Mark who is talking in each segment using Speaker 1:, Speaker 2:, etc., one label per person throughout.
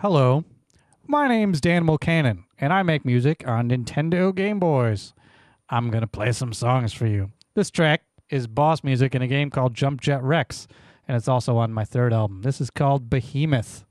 Speaker 1: Hello, my name's Danimal Cannon, and I make music on Nintendo Game Boys. I'm going to play some songs for you. This track is boss music in a game called Jump Jet Rex, and it's also on my third album. This is called Behemoth.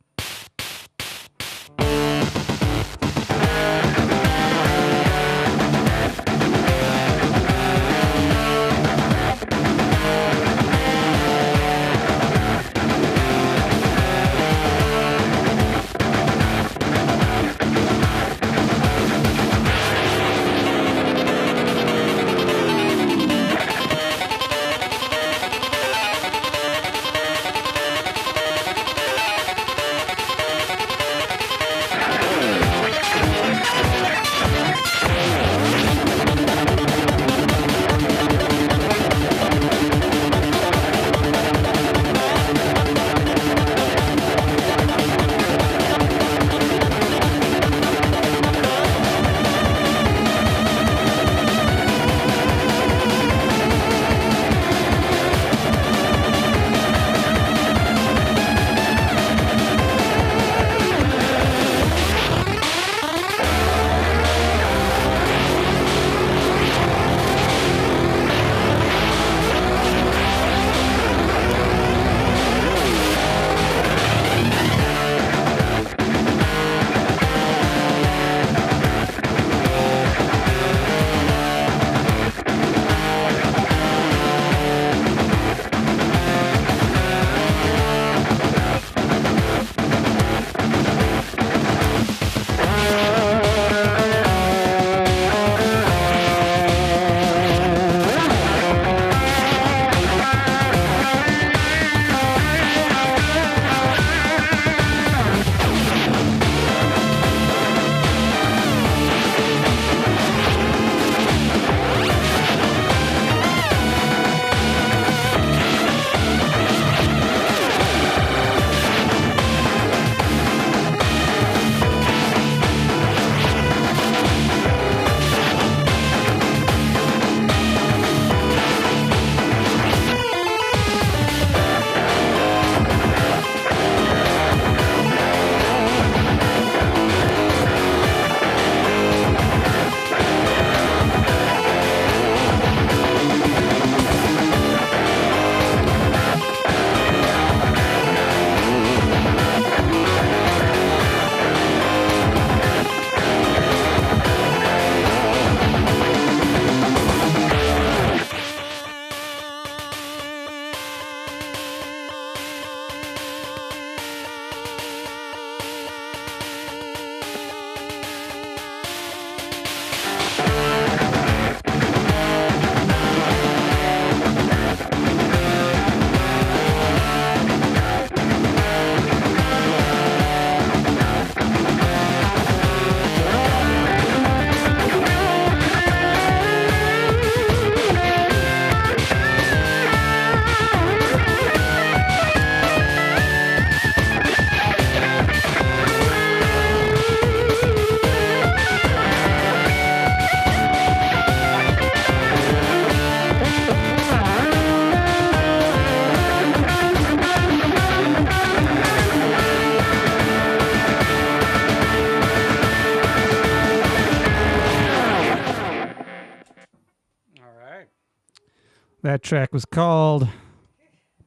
Speaker 1: That track was called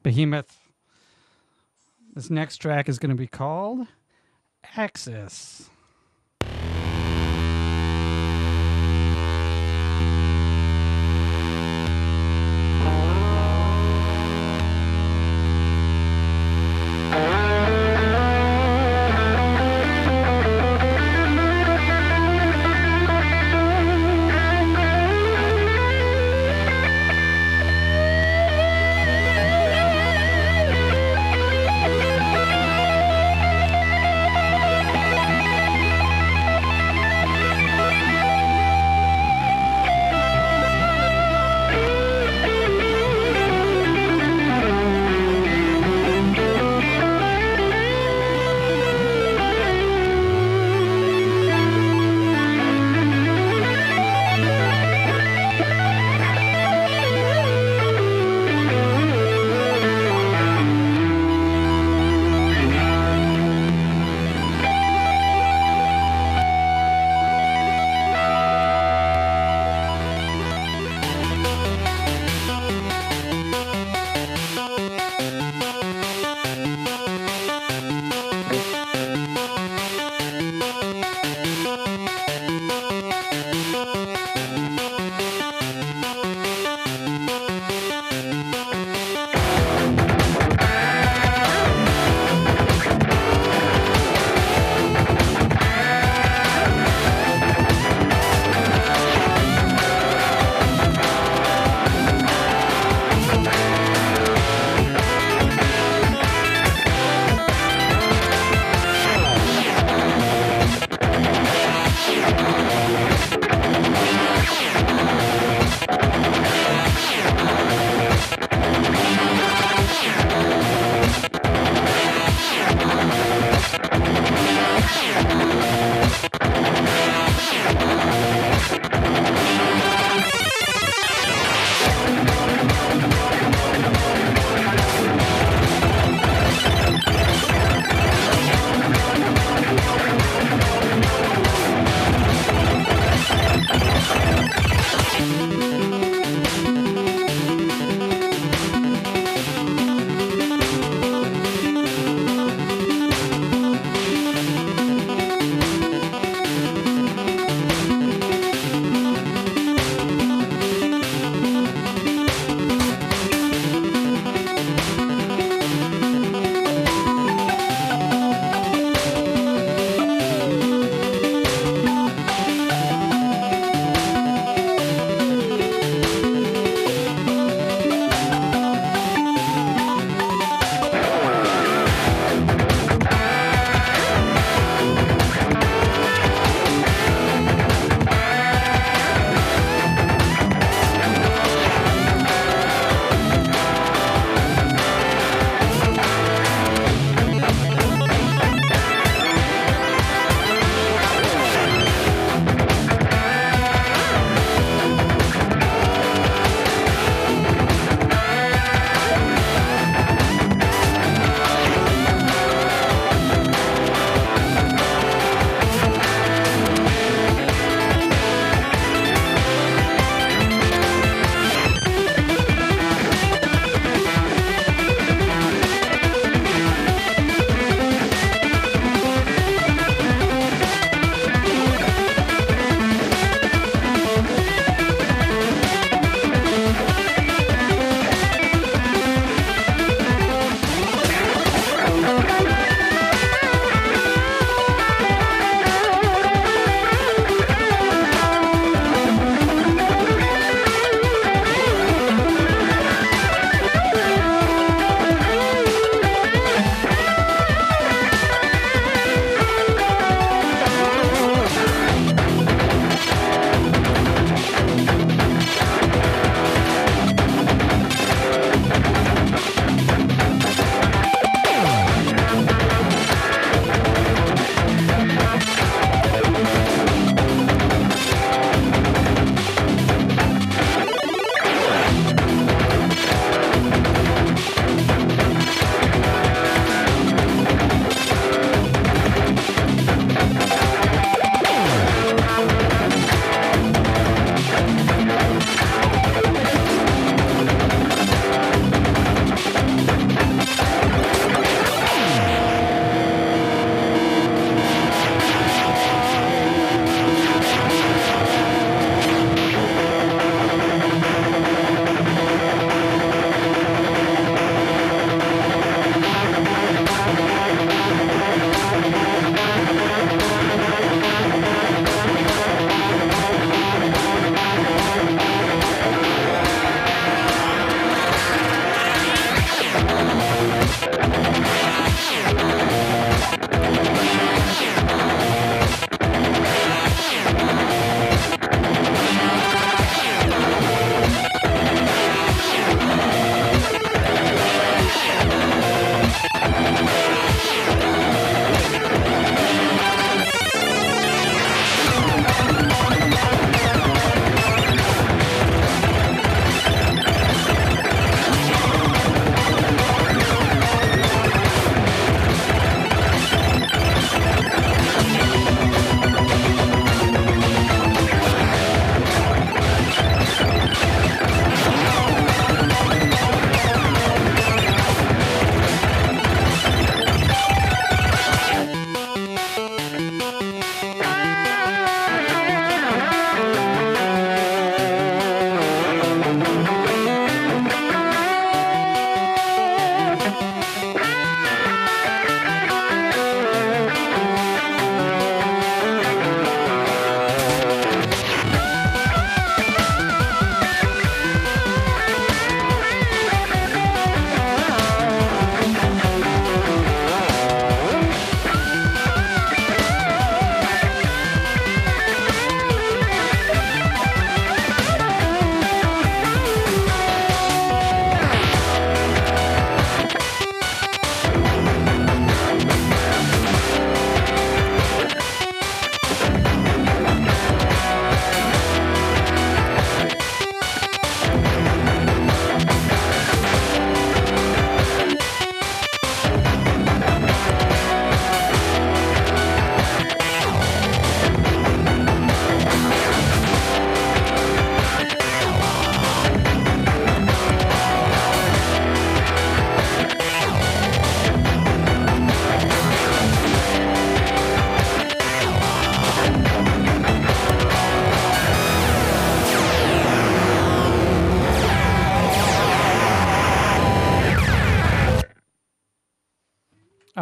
Speaker 1: Behemoth. This next track is going to be called Axis.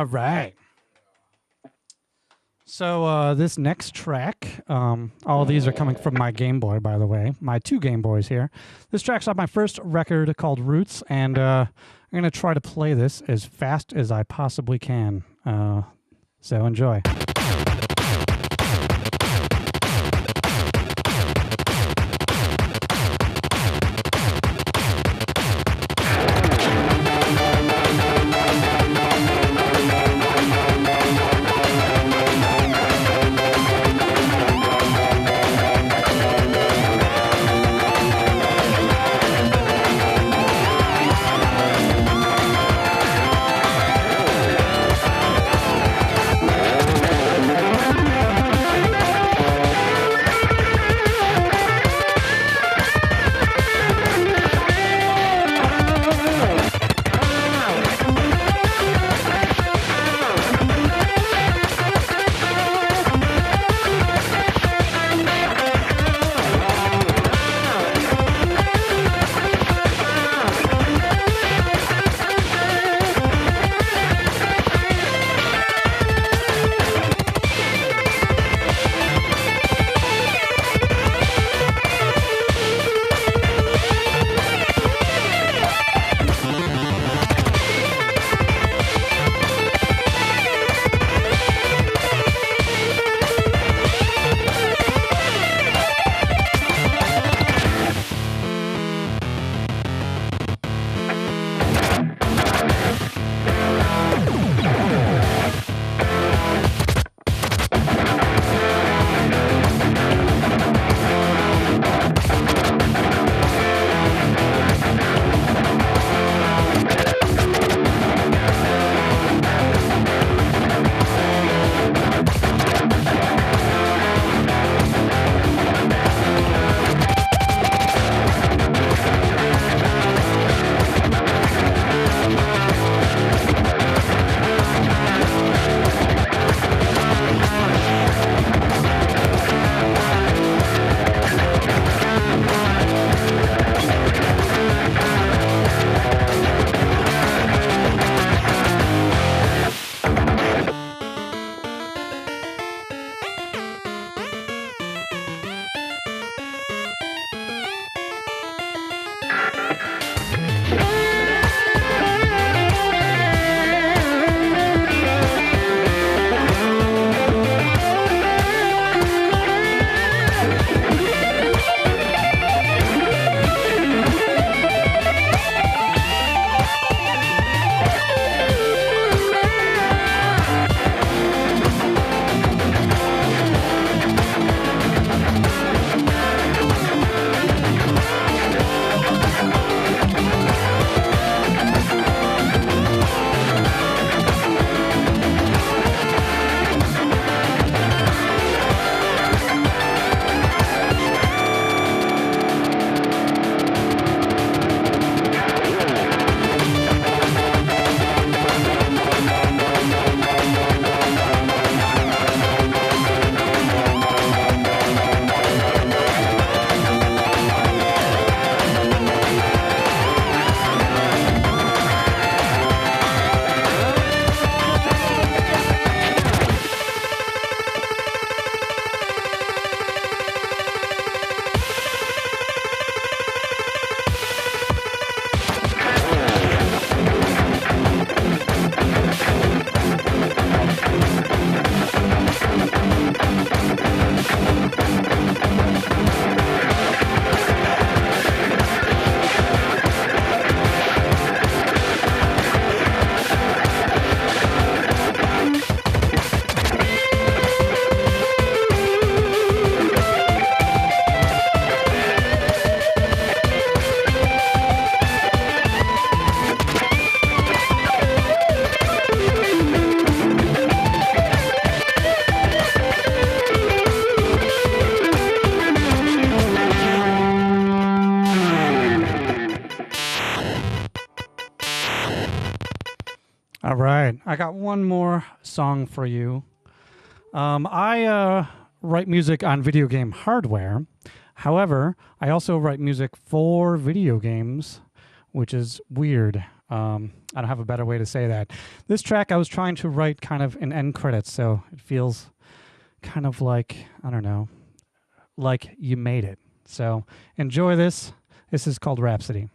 Speaker 1: All right. So this next track, all these are coming from my Game Boy, by the way, my 2 Game Boys here. This track's off my first record called Roots, and I'm going to try to play this as fast as I possibly can. So enjoy. All right. I got one more song for you. I write music on video game hardware. However, I also write music for video games, which is weird. I don't have a better way to say that. This track I was trying to write kind of an end credits, so it feels kind of like, I don't know, like you made it. So enjoy this. This is called Rhapsody.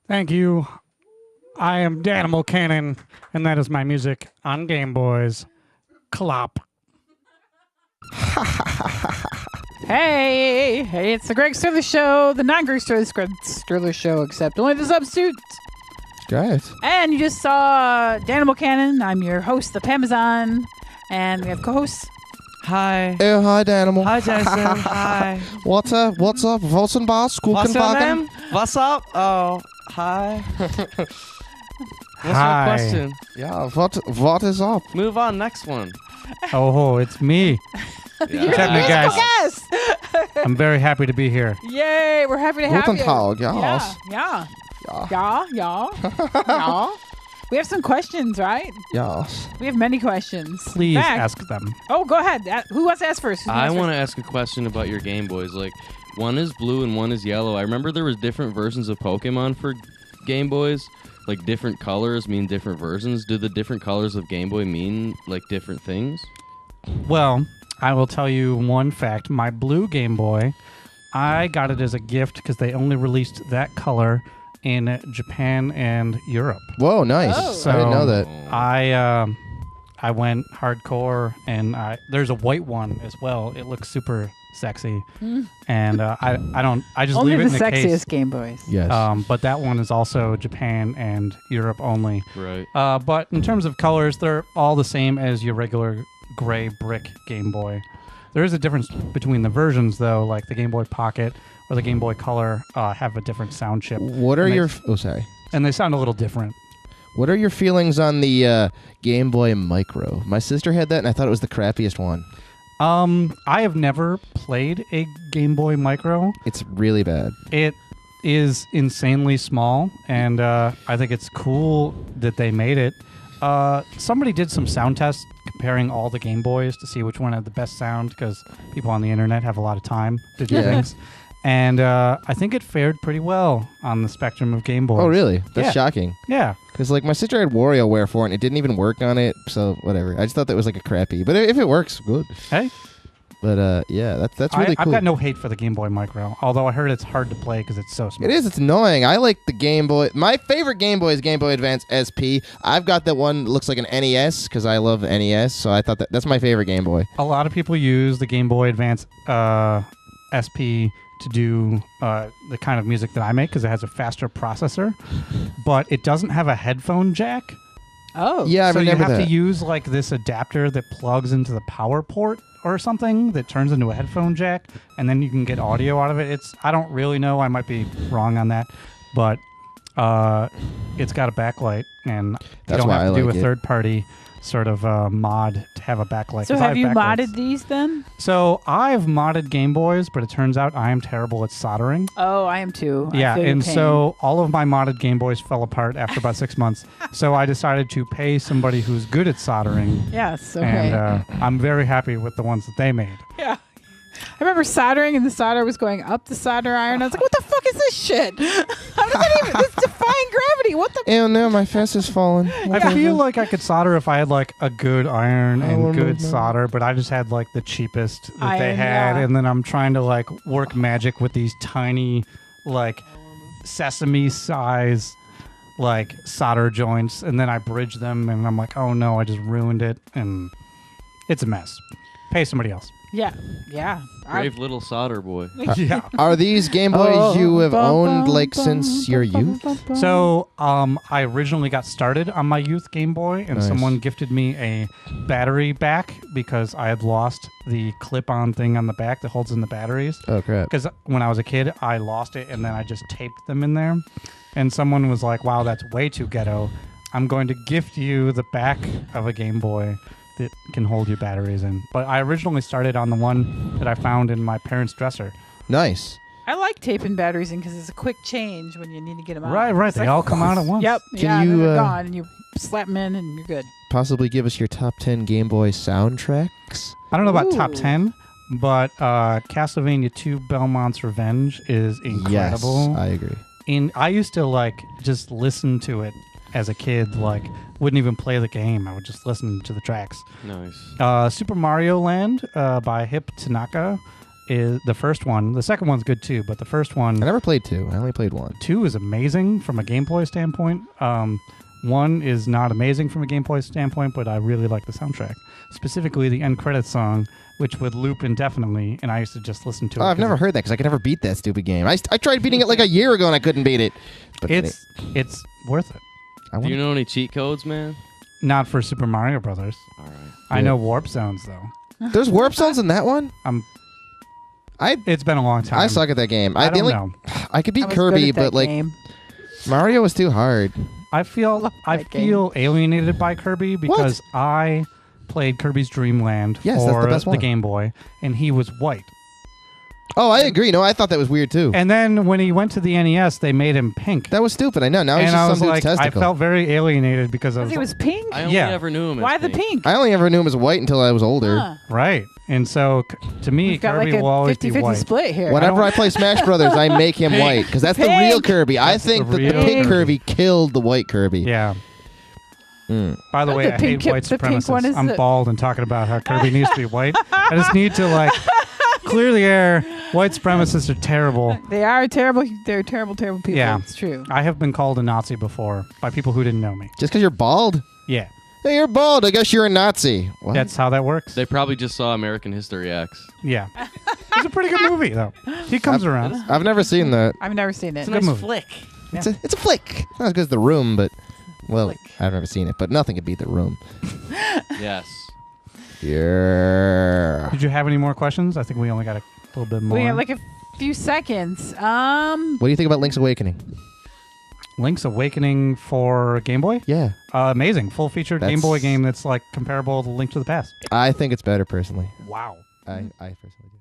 Speaker 1: Thank you. I am Danimal Cannon, and that is my music on Game Boys. Clop.
Speaker 2: Hey, it's the Greg Sterlace Show, the non-Greg Sterlace Show, except only the substitute.
Speaker 3: Great.
Speaker 2: And you just saw Danimal Cannon. I'm your host, the Pamazon, and we have co-hosts.
Speaker 4: Hi.
Speaker 3: Oh, hi, Danimal.
Speaker 4: Hi, Jason. Hi.
Speaker 3: What's up? What's up? What's in boss?
Speaker 4: What's your name? What's up? Oh, hi. What's your question?
Speaker 3: Yeah, what is up?
Speaker 4: Move on, next one.
Speaker 1: Oh, it's me.
Speaker 4: Yeah.
Speaker 1: What's happening, guys?
Speaker 2: Yes.
Speaker 1: I'm very happy to be here.
Speaker 2: Yay, we're happy to have
Speaker 3: Guten
Speaker 2: you.
Speaker 3: Tag, yes.
Speaker 2: Yeah.
Speaker 3: Yeah.
Speaker 2: Yeah. We have some questions, right?
Speaker 3: Yes.
Speaker 2: We have many questions.
Speaker 1: Please
Speaker 2: In fact-
Speaker 1: ask them.
Speaker 2: Oh, go ahead. Who wants to ask first?
Speaker 4: I want to ask a question about your Game Boys. Like, one is blue and one is yellow. I remember there was different versions of Pokemon for Game Boys. Like, different colors mean different versions. Do the different colors of Game Boy mean, like, different things?
Speaker 1: Well, I will tell you one fact. My blue Game Boy, I got it as a gift because they only released that color in Japan and Europe.
Speaker 3: Whoa, nice.
Speaker 2: Oh.
Speaker 3: I didn't know that.
Speaker 1: I went hardcore, and there's a white one as well. It looks super sexy, and I just
Speaker 2: Only
Speaker 1: leave it
Speaker 2: the
Speaker 1: in the
Speaker 2: sexiest
Speaker 1: case.
Speaker 2: Game Boys.
Speaker 3: Yes.
Speaker 1: But that one is also Japan and Europe only.
Speaker 4: Right.
Speaker 1: But in terms of colors, they're all the same as your regular gray brick Game Boy. There is a difference between the versions, though, like the Game Boy Pocket or the Game Boy Color have a different sound chip.
Speaker 3: What are
Speaker 1: and they-
Speaker 3: your... Oh, sorry.
Speaker 1: And they sound a little different.
Speaker 3: What are your feelings on the Game Boy Micro? My sister had that, and I thought it was the crappiest one.
Speaker 1: I have never played a Game Boy Micro.
Speaker 3: It's really bad.
Speaker 1: It is insanely small, and I think it's cool that they made it. Somebody did some sound tests comparing all the Game Boys to see which one had the best sound, because people on the internet have a lot of time to do
Speaker 3: Yeah.
Speaker 1: things. And I think it fared pretty well on the spectrum of Game Boys.
Speaker 3: Oh, really? That's
Speaker 1: Yeah.
Speaker 3: shocking.
Speaker 1: Yeah.
Speaker 3: Because, like, my sister had WarioWare for it, and it didn't even work on it, so whatever. I just thought that was, like, a crappy. But if it works, good.
Speaker 1: Hey,
Speaker 3: But, yeah, that's really cool.
Speaker 1: I've got no hate for the Game Boy Micro, although I heard it's hard to play because it's so small.
Speaker 3: It is. It's annoying. I like the Game Boy. My favorite Game Boy is Game Boy Advance SP. I've got that one that looks like an NES because I love NES, so I thought that's my favorite Game Boy.
Speaker 1: A lot of people use the Game Boy Advance SP to do the kind of music that I make because it has a faster processor, but it doesn't have a headphone jack.
Speaker 2: Oh.
Speaker 3: Yeah, I
Speaker 1: So you
Speaker 3: remember
Speaker 1: have
Speaker 3: that.
Speaker 1: to use like this adapter that plugs into the power port or something that turns into a headphone jack, and then you can get audio out of it. I don't really know. I might be wrong on that, but it's got a backlight, and you
Speaker 3: That's
Speaker 1: don't
Speaker 3: why
Speaker 1: have
Speaker 3: I
Speaker 1: to do
Speaker 3: like
Speaker 1: a
Speaker 3: it.
Speaker 1: third-party sort of mod to have a backlight.
Speaker 2: So
Speaker 1: 'cause I
Speaker 2: have you
Speaker 1: backlights.
Speaker 2: modded these then?
Speaker 1: So I've modded Game Boys, but it turns out I am terrible at soldering.
Speaker 2: Oh, I am too. I
Speaker 1: Yeah,
Speaker 2: feel your
Speaker 1: and
Speaker 2: pain.
Speaker 1: so all of my modded Game Boys fell apart after about 6 months. So I decided to pay somebody who's good at soldering,
Speaker 2: Yes, okay.
Speaker 1: and I'm very happy with the ones that they made.
Speaker 2: Yeah. I remember soldering, and the solder was going up the solder iron. I was like, what the fuck is this shit? How does that even... This defying gravity. What the...
Speaker 3: Ew, no, my fence is falling.
Speaker 1: I feel like I could solder if I had like a good iron and
Speaker 3: Oh,
Speaker 1: good
Speaker 3: no.
Speaker 1: solder, but I just had like the cheapest that they
Speaker 2: Iron,
Speaker 1: had,
Speaker 2: yeah.
Speaker 1: and then I'm trying to like work magic with these tiny, like sesame size, like solder joints, and then I bridge them, and I'm like, oh no, I just ruined it, and it's a mess. Pay somebody else.
Speaker 2: Yeah. Yeah.
Speaker 4: Brave little solder boy.
Speaker 1: Yeah.
Speaker 3: Are these Game Boys you have owned, like, since your youth?
Speaker 1: So, I originally got started on my youth Game Boy, and
Speaker 3: Nice.
Speaker 1: someone gifted me a battery back because I had lost the clip-on thing on the back that holds in the batteries.
Speaker 3: Oh, crap.
Speaker 1: Because when I was a kid, I lost it, and then I just taped them in there. And someone was like, wow, that's way too ghetto. I'm going to gift you the back of a Game Boy that can hold your batteries in. But I originally started on the one that I found in my parents' dresser.
Speaker 3: Nice.
Speaker 2: I like taping batteries in because it's a quick change when you need to get them out.
Speaker 1: Right.
Speaker 2: It's
Speaker 1: They
Speaker 2: like,
Speaker 1: all come out at once.
Speaker 2: Yep.
Speaker 3: Can
Speaker 2: yeah, and
Speaker 3: you,
Speaker 2: then they're
Speaker 3: uh,
Speaker 2: gone, and you slap them in, and you're good.
Speaker 3: Possibly give us your top 10 Game Boy soundtracks?
Speaker 1: I don't know about top
Speaker 2: Ooh.
Speaker 1: 10, but Castlevania 2 Belmont's Revenge is incredible.
Speaker 3: Yes, I agree.
Speaker 1: I used to like just listen to it as a kid, like wouldn't even play the game. I would just listen to the tracks.
Speaker 4: Nice.
Speaker 1: Super Mario Land by Hip Tanaka is the first one. The second one's good too, but the first
Speaker 3: I
Speaker 1: one,
Speaker 3: never played 2. I only played 1.
Speaker 1: 2 is amazing from a gameplay standpoint. 1 is not amazing from a gameplay standpoint, but I really like the soundtrack. Specifically the end credits song, which would loop indefinitely, and I used to just listen to it.
Speaker 3: Oh, I've never heard that because I could never beat that stupid game. I tried beating it like a year ago and I couldn't beat it. But
Speaker 1: It's worth it.
Speaker 4: Do you know any cheat codes, man?
Speaker 1: Not for Super Mario Brothers.
Speaker 4: All right.
Speaker 1: I know warp zones though.
Speaker 3: There's warp zones in that one?
Speaker 1: It's been a long time.
Speaker 3: I suck at that game.
Speaker 1: I don't know.
Speaker 3: I could
Speaker 2: I
Speaker 3: beat
Speaker 2: was
Speaker 3: Kirby,
Speaker 2: good at that
Speaker 3: but like
Speaker 2: game.
Speaker 3: Mario was too hard.
Speaker 1: I feel
Speaker 2: that game.
Speaker 1: alienated by Kirby because I played Kirby's Dream Land
Speaker 3: Yes, that's
Speaker 1: for
Speaker 3: the best one.
Speaker 1: Game Boy, and he was white.
Speaker 3: Oh, I agree. No, I thought that was weird too.
Speaker 1: And then when he went to the NES, they made him pink.
Speaker 3: That was stupid. I know. Now he's
Speaker 1: And
Speaker 3: just
Speaker 1: I was
Speaker 3: some dude's
Speaker 1: like, I
Speaker 3: testicle.
Speaker 1: felt very alienated because I was
Speaker 2: He was pink.
Speaker 4: I only
Speaker 1: Yeah.
Speaker 4: ever knew him as
Speaker 2: Why the
Speaker 4: pink.
Speaker 2: pink?
Speaker 3: I only ever knew him as white until I was older.
Speaker 2: Huh.
Speaker 1: right. And so to me,
Speaker 2: We've got
Speaker 1: Kirby
Speaker 2: like
Speaker 1: will
Speaker 2: a
Speaker 1: always be
Speaker 2: 50-50
Speaker 1: white.
Speaker 2: split here.
Speaker 3: Whenever I play Smash Brothers, I make him white because that's the
Speaker 2: Pink.
Speaker 3: real Kirby. I
Speaker 1: That's
Speaker 3: think
Speaker 1: the
Speaker 3: that the
Speaker 1: real
Speaker 3: pink
Speaker 2: Kirby.
Speaker 3: Kirby killed the white Kirby.
Speaker 1: Yeah.
Speaker 3: Mm.
Speaker 1: By the way,
Speaker 2: The
Speaker 1: I
Speaker 2: pink-
Speaker 1: hate white
Speaker 2: the pink one
Speaker 1: supremacists.
Speaker 2: is
Speaker 1: I'm
Speaker 2: the-
Speaker 1: bald and talking about how Kirby needs to be white. I just need to clear the air. White supremacists are terrible.
Speaker 2: They are terrible. They're terrible, terrible people.
Speaker 1: Yeah.
Speaker 2: It's true.
Speaker 1: I have been called a Nazi before by people who didn't know me.
Speaker 3: Just because you're bald?
Speaker 1: Yeah,
Speaker 3: Hey, you're bald. I guess you're a Nazi. What?
Speaker 1: that's how that works.
Speaker 4: They probably just saw American History X.
Speaker 1: Yeah. It's a pretty good movie, though. He comes around.
Speaker 3: I've never seen that.
Speaker 2: I've never seen it.
Speaker 1: It's a good movie.
Speaker 4: flick.
Speaker 3: It's a flick. Not as good as The Room, but well,
Speaker 2: Flick.
Speaker 3: I've never seen it. But nothing could beat The Room.
Speaker 4: Yes.
Speaker 3: Yeah.
Speaker 1: Did you have any more questions? I think we only got a little bit more.
Speaker 2: We have like a few seconds.
Speaker 3: What do you think about Link's Awakening?
Speaker 1: Link's Awakening for Game Boy?
Speaker 3: Yeah,
Speaker 1: Amazing. Full-featured Game
Speaker 3: That's-
Speaker 1: Boy game that's like comparable to Link to the Past.
Speaker 3: I think it's better personally.
Speaker 1: Wow.
Speaker 3: I personally do.